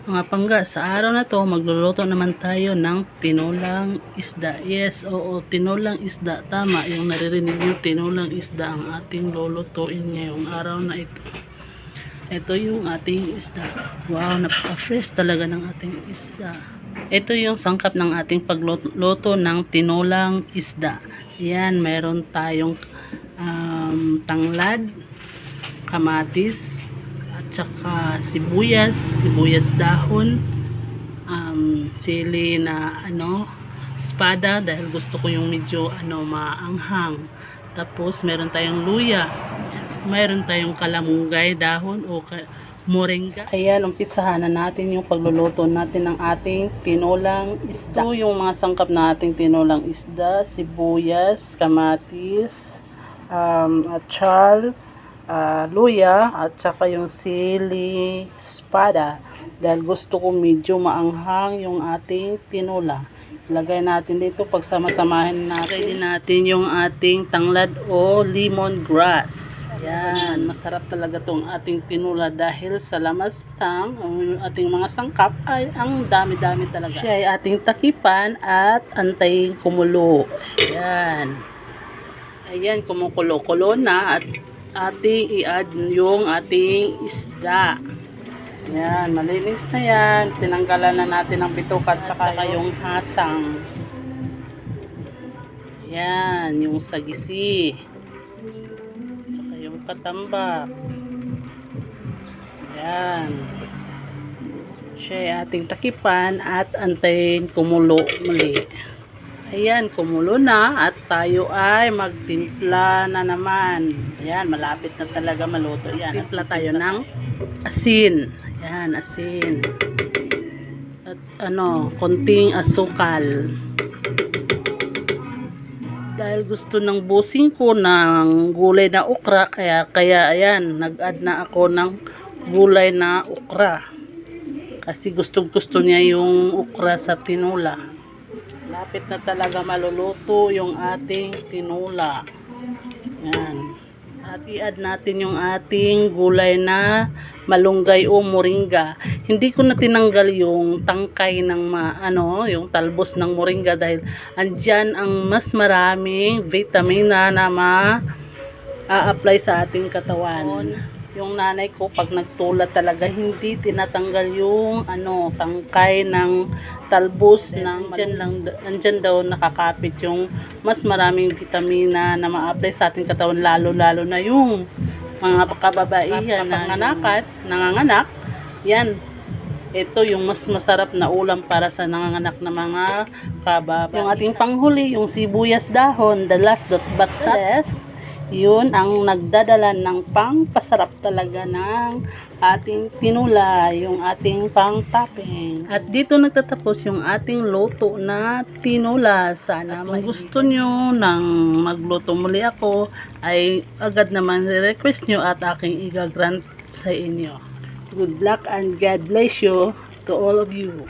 Mga pangga, sa araw na to, magluluto naman tayo ng tinulang isda. Yes, oo, tinulang isda. Tama, yung naririnig yung tinulang isda ang ating lulutuin ngayong araw na ito. Ito yung ating isda. Wow, napaka-fresh talaga ng ating isda. Ito yung sangkap ng ating pagluto ng tinulang isda. Yan, meron tayong tanglad, kamatis, at saka sibuyas dahon, chili na espada dahil gusto ko yung medyo maanghang. Tapos meron tayong luya, meron tayong kalamunggay dahon o moringa. Ayan, umpisahan na natin yung pagluluto natin ng ating tinulang isda. Ito yung mga sangkap na ating tinulang isda: sibuyas, kamatis, atchal, luya, at saka yung sili espada dahil gusto ko medyo maanghang yung ating tinula. Ilagay natin dito, pagsama-samahin natin. Ilagay din natin yung ating tanglad o lemongrass. Ayan, masarap talaga tong ating tinula dahil sa lamas lang ang ating mga sangkap ay ang dami-dami talaga. Siya ay ating takipan at antayin kumulo. Ayan. Ayan, kumukulo-kulo na at ating i-add yung ating isda. Yan, malinis na yan. Tinanggalan na natin ang bituka at saka yung hasang. Yan, yung sagisi. At saka yung katambak. Yan. Siya ay ating takipan at antayin kumulo muli. Ayan, kumulo na at tayo ay magtimpla na naman. Ayan, malapit na talaga maluto. Ayan, timpla tayo ng asin. Ayan, asin. At konting asukal. Dahil gusto ng busing ko ng gulay na okra, kaya ayan, nag-add na ako ng gulay na okra. Kasi gusto niya yung okra sa tinula. Lapit na talaga maluluto yung ating tinula. Yan. At i-add natin yung ating gulay na malunggay o moringa. Hindi ko na tinanggal yung tangkay ng yung talbos ng moringa dahil andyan ang mas maraming vitamina na ma-apply sa ating katawan. Yung nanay ko pag nagtula talaga hindi tinatanggal yung tangkay ng talbos ng nandyan daw nakakapit yung mas maraming vitamina na ma-apply sa ating katawan, lalo na yung mga kababaihan na nanganganak. Yan, ito yung mas masarap na ulam para sa nanganganak na mga kababaihan. Yung ating panghuli, yung sibuyas dahon, the last but not least, yun ang nagdadala ng pangpasarap talaga ng ating tinula, yung ating pang-topping. At dito nagtatapos yung ating luto na tinula. Sana kung gusto nyo nang magluto muli ako, ay agad naman request nyo at aking igagrant sa inyo. Good luck and God bless you to all of you.